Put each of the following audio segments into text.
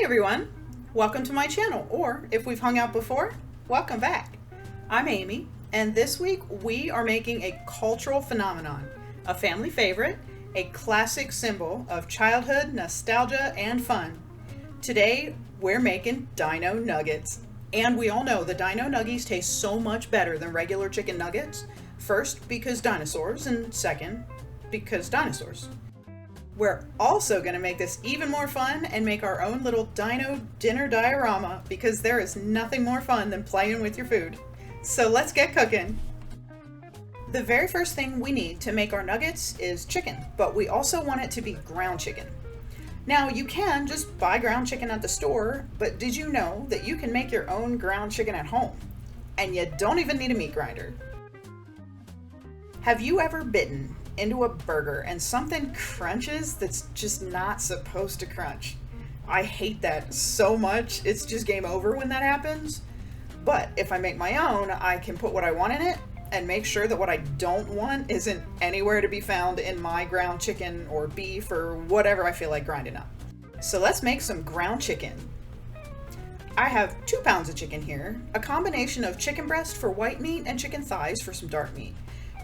everyone, welcome to my channel, or if we've hung out before, welcome back. I'm Amy, and this week we are making a cultural phenomenon, a family favorite, a classic symbol of childhood, nostalgia, and fun. Today we're making Dino Nuggets. And we all know the Dino Nuggies taste so much better than regular chicken nuggets. First, because dinosaurs, and second, because dinosaurs. We're also going to make this even more fun and make our own little dino dinner diorama, because there is nothing more fun than playing with your food. So let's get cooking. The very first thing we need to make our nuggets is chicken, but we also want it to be ground chicken. Now, you can just buy ground chicken at the store, but did you know that you can make your own ground chicken at home? And you don't even need a meat grinder. Have you ever bitten into a burger and something crunches that's just not supposed to crunch? I hate that so much. It's just game over when that happens. But if I make my own, I can put what I want in it and make sure that what I don't want isn't anywhere to be found in my ground chicken or beef or whatever I feel like grinding up. So let's make some ground chicken. I have 2 pounds of chicken here, a combination of chicken breast for white meat and chicken thighs for some dark meat.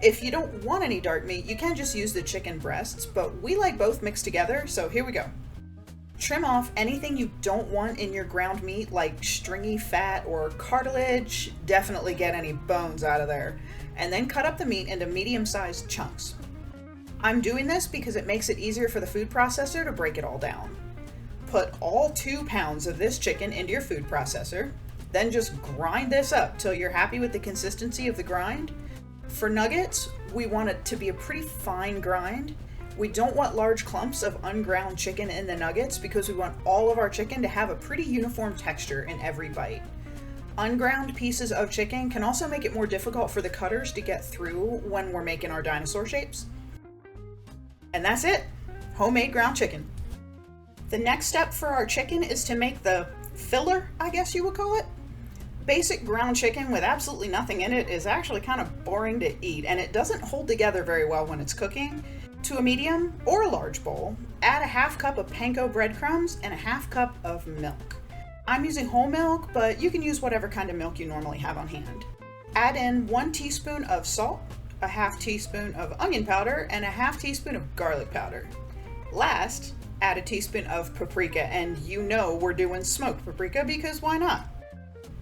If you don't want any dark meat, you can just use the chicken breasts, but we like both mixed together, so here we go. Trim off anything you don't want in your ground meat, like stringy fat or cartilage. Definitely get any bones out of there. And then cut up the meat into medium-sized chunks. I'm doing this because it makes it easier for the food processor to break it all down. Put all 2 pounds of this chicken into your food processor, then just grind this up till you're happy with the consistency of the grind. For nuggets, we want it to be a pretty fine grind. We don't want large clumps of unground chicken in the nuggets because we want all of our chicken to have a pretty uniform texture in every bite. Unground pieces of chicken can also make it more difficult for the cutters to get through when we're making our dinosaur shapes. And that's it, homemade ground chicken. The next step for our chicken is to make the filler, I guess you would call it. Basic ground chicken with absolutely nothing in it is actually kind of boring to eat, and it doesn't hold together very well when it's cooking. To a medium or a large bowl, add a half cup of panko breadcrumbs and a half cup of milk. I'm using whole milk, but you can use whatever kind of milk you normally have on hand. Add in 1 teaspoon of salt, a half teaspoon of onion powder, and a half teaspoon of garlic powder. Last, add a teaspoon of paprika, and you know we're doing smoked paprika because why not?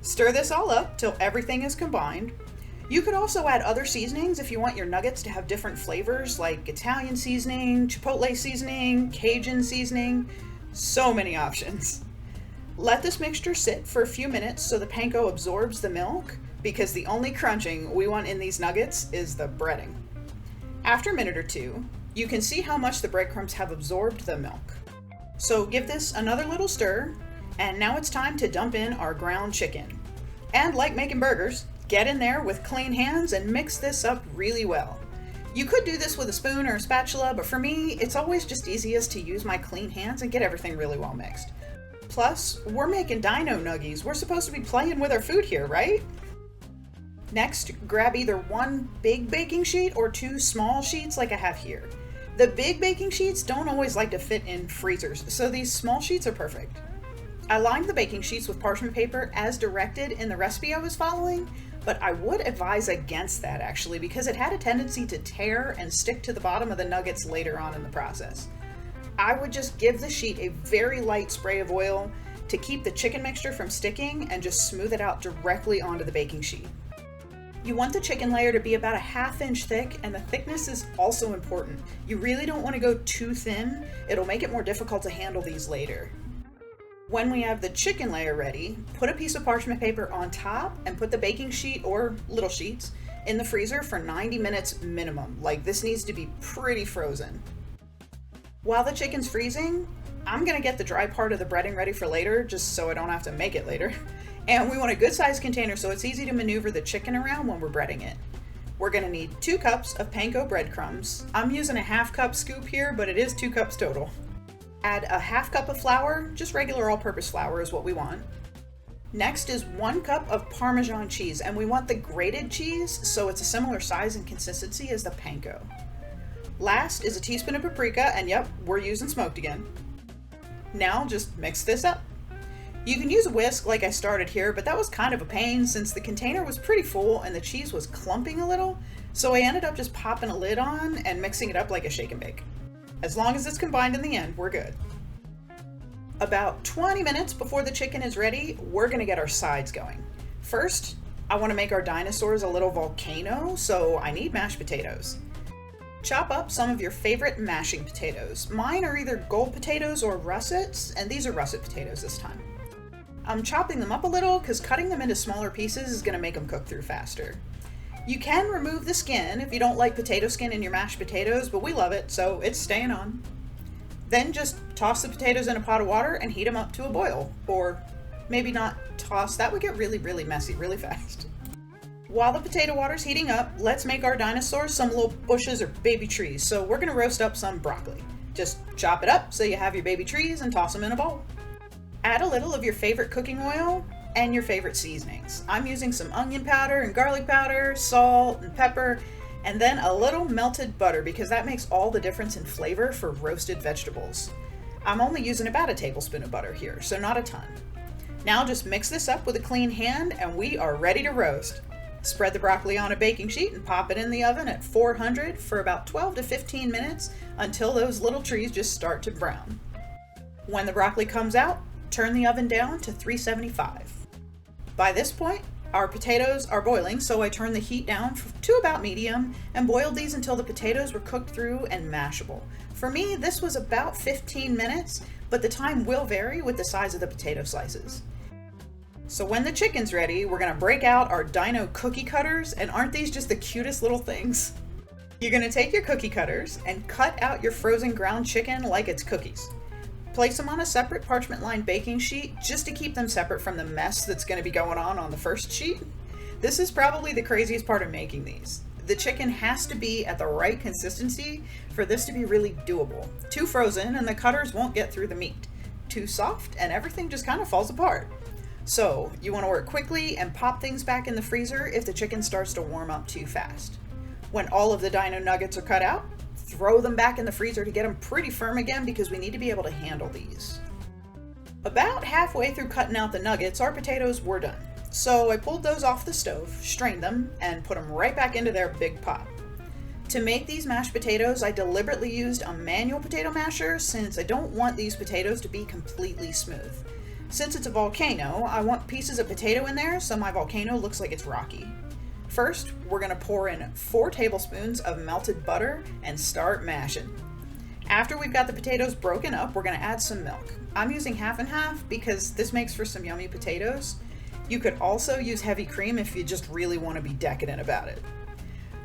Stir this all up till everything is combined. You could also add other seasonings if you want your nuggets to have different flavors, like Italian seasoning, chipotle seasoning, Cajun seasoning. So many options. Let this mixture sit for a few minutes so the panko absorbs the milk, because the only crunching we want in these nuggets is the breading. After a minute or two, you can see how much the breadcrumbs have absorbed the milk. So give this another little stir, and now it's time to dump in our ground chicken. And like making burgers, get in there with clean hands and mix this up really well. You could do this with a spoon or a spatula, but for me, it's always just easiest to use my clean hands and get everything really well mixed. Plus, we're making Dino Nuggies. We're supposed to be playing with our food here, right? Next, grab either 1 big baking sheet or 2 small sheets like I have here. The big baking sheets don't always like to fit in freezers, so these small sheets are perfect. I lined the baking sheets with parchment paper as directed in the recipe I was following, but I would advise against that actually because it had a tendency to tear and stick to the bottom of the nuggets later on in the process. I would just give the sheet a very light spray of oil to keep the chicken mixture from sticking and just smooth it out directly onto the baking sheet. You want the chicken layer to be about a 1/2 inch thick, and the thickness is also important. You really don't want to go too thin. It'll make it more difficult to handle these later. When we have the chicken layer ready, put a piece of parchment paper on top and put the baking sheet or little sheets in the freezer for 90 minutes minimum. Like, this needs to be pretty frozen. While the chicken's freezing, I'm gonna get the dry part of the breading ready for later, just so I don't have to make it later. And we want a good sized container so it's easy to maneuver the chicken around when we're breading it. We're gonna need 2 cups of panko breadcrumbs. I'm using a 1/2 cup scoop here, but it is 2 cups total. Add a 1/2 cup of flour, just regular all-purpose flour is what we want. Next is 1 cup of Parmesan cheese, and we want the grated cheese so it's a similar size and consistency as the panko. Last is a teaspoon of paprika, and yep, we're using smoked again. Now just mix this up. You can use a whisk like I started here, but that was kind of a pain since the container was pretty full and the cheese was clumping a little, so I ended up just popping a lid on and mixing it up like a shake and bake. As long as it's combined in the end, we're good. About 20 minutes before the chicken is ready, we're gonna get our sides going. First, I wanna make our dinosaurs a little volcano, so I need mashed potatoes. Chop up some of your favorite mashing potatoes. Mine are either gold potatoes or russets, and these are russet potatoes this time. I'm chopping them up a little because cutting them into smaller pieces is going to make them cook through faster. You can remove the skin if you don't like potato skin in your mashed potatoes, but we love it, so it's staying on. Then just toss the potatoes in a pot of water and heat them up to a boil. Or maybe not toss, that would get really messy really fast. While the potato water's heating up, let's make our dinosaurs some little bushes or baby trees. So we're gonna roast up some broccoli. Just chop it up so you have your baby trees and toss them in a bowl. Add a little of your favorite cooking oil and your favorite seasonings. I'm using some onion powder and garlic powder, salt and pepper, and then a little melted butter because that makes all the difference in flavor for roasted vegetables. I'm only using about a tablespoon of butter here, so not a ton. Now just mix this up with a clean hand and we are ready to roast. Spread the broccoli on a baking sheet and pop it in the oven at 400 for about 12 to 15 minutes until those little trees just start to brown. When the broccoli comes out, turn the oven down to 375. By this point, our potatoes are boiling, so I turned the heat down to about medium and boiled these until the potatoes were cooked through and mashable. For me, this was about 15 minutes, but the time will vary with the size of the potato slices. So when the chicken's ready, we're gonna break out our Dino cookie cutters, and aren't these just the cutest little things? You're gonna take your cookie cutters and cut out your frozen ground chicken like it's cookies. Place them on a separate parchment-lined baking sheet just to keep them separate from the mess that's gonna be going on the first sheet. This is probably the craziest part of making these. The chicken has to be at the right consistency for this to be really doable. Too frozen and the cutters won't get through the meat. Too soft and everything just kind of falls apart. So you want to work quickly and pop things back in the freezer if the chicken starts to warm up too fast. When all of the Dino Nuggets are cut out, throw them back in the freezer to get them pretty firm again because we need to be able to handle these. About halfway through cutting out the nuggets, our potatoes were done. So I pulled those off the stove, strained them, and put them right back into their big pot. To make these mashed potatoes, I deliberately used a manual potato masher since I don't want these potatoes to be completely smooth. Since it's a volcano, I want pieces of potato in there so my volcano looks like it's rocky. First, we're gonna pour in 4 tablespoons of melted butter and start mashing. After we've got the potatoes broken up, we're gonna add some milk. I'm using half and half because this makes for some yummy potatoes. You could also use heavy cream if you just really want to be decadent about it.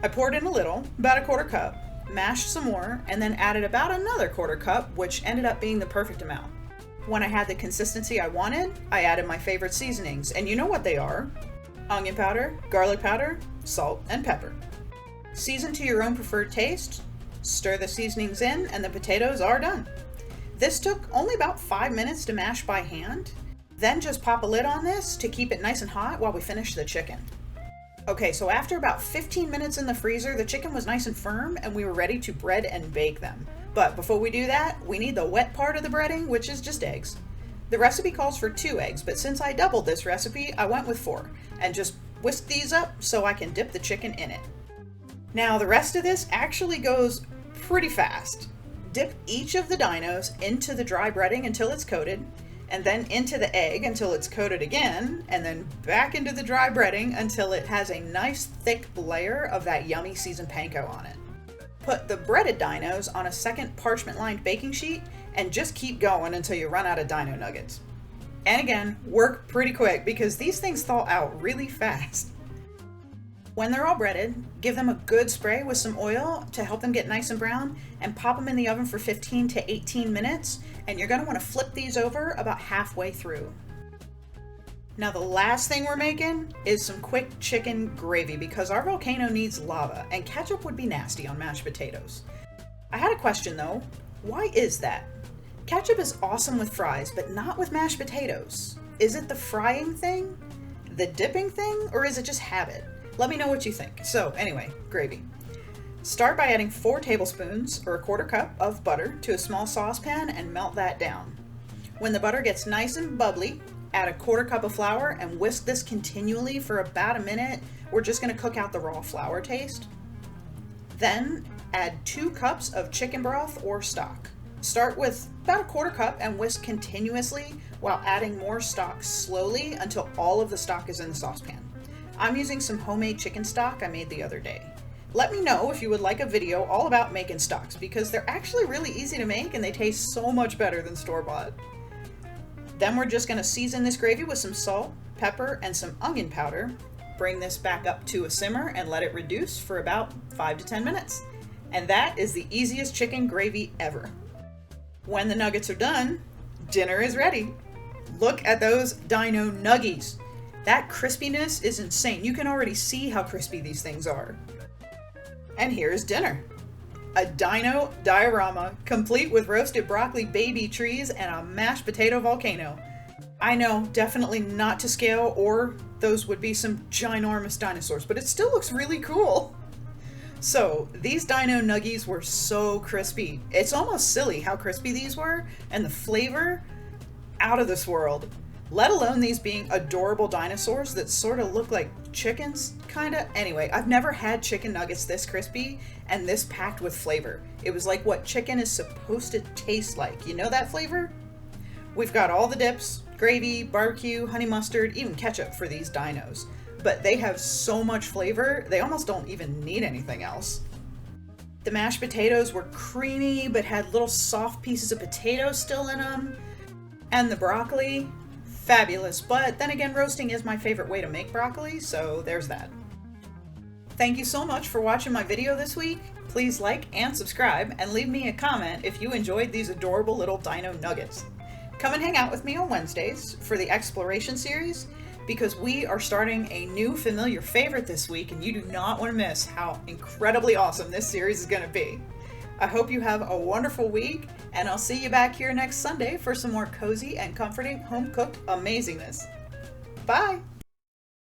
I poured in a little, about a quarter cup, mashed some more, and then added about another quarter cup, which ended up being the perfect amount. When I had the consistency I wanted, I added my favorite seasonings, and you know what they are: onion powder, garlic powder, salt, and pepper. Season to your own preferred taste, stir the seasonings in, and the potatoes are done. This took only about 5 minutes to mash by hand. Then just pop a lid on this to keep it nice and hot while we finish the chicken. Okay, so after about 15 minutes in the freezer, the chicken was nice and firm and we were ready to bread and bake them. But before we do that, we need the wet part of the breading, which is just eggs. The recipe calls for 2 eggs, but since I doubled this recipe, I went with 4 and just whisk these up so I can dip the chicken in it. Now the rest of this actually goes pretty fast. Dip each of the dinos into the dry breading until it's coated, and then into the egg until it's coated again, and then back into the dry breading until it has a nice thick layer of that yummy seasoned panko on it. Put the breaded dinos on a second parchment-lined baking sheet and just keep going until you run out of Dino Nuggets. And again, work pretty quick because these things thaw out really fast. When they're all breaded, give them a good spray with some oil to help them get nice and brown and pop them in the oven for 15 to 18 minutes, and you're going to want to flip these over about halfway through. Now the last thing we're making is some quick chicken gravy because our volcano needs lava and ketchup would be nasty on mashed potatoes. I had a question though, why is that? Ketchup is awesome with fries, but not with mashed potatoes. Is it the frying thing, the dipping thing, or is it just habit? Let me know what you think. So anyway, gravy. Start by adding 4 tablespoons or a quarter cup of butter to a small saucepan and melt that down. When the butter gets nice and bubbly, Add a 1/4 cup of flour and whisk this continually for about a minute. We're just going to cook out the raw flour taste. Then add 2 cups of chicken broth or stock. Start with about a 1/4 cup and whisk continuously while adding more stock slowly until all of the stock is in the saucepan. I'm using some homemade chicken stock I made the other day. Let me know if you would like a video all about making stocks, because they're actually really easy to make and they taste so much better than store-bought. Then we're just going to season this gravy with some salt, pepper, and some onion powder. Bring this back up to a simmer and let it reduce for about 5 to 10 minutes. And that is the easiest chicken gravy ever. When the nuggets are done, dinner is ready. Look at those Dino Nuggies. That crispiness is insane. You can already see how crispy these things are. And here's dinner. A Dino Diorama, complete with roasted broccoli baby trees and a mashed potato volcano. I know, definitely not to scale, or those would be some ginormous dinosaurs, but it still looks really cool. So, these Dino Nuggies were so crispy. It's almost silly how crispy these were, and the flavor, out of this world. Let alone these being adorable dinosaurs that sort of look like chickens, kinda. Anyway, I've never had chicken nuggets this crispy and this packed with flavor. It was like what chicken is supposed to taste like. You know that flavor? We've got all the dips, gravy, barbecue, honey mustard, even ketchup for these dinos. But they have so much flavor, they almost don't even need anything else. The mashed potatoes were creamy, but had little soft pieces of potato still in them. And the broccoli, fabulous. But then again, roasting is my favorite way to make broccoli, so there's that. Thank you so much for watching my video this week. Please like and subscribe, and leave me a comment if you enjoyed these adorable little Dino Nuggets. Come and hang out with me on Wednesdays for the exploration series, because we are starting a new familiar favorite this week, and you do not want to miss how incredibly awesome this series is going to be. I hope you have a wonderful week, and I'll see you back here next Sunday for some more cozy and comforting home-cooked amazingness. Bye!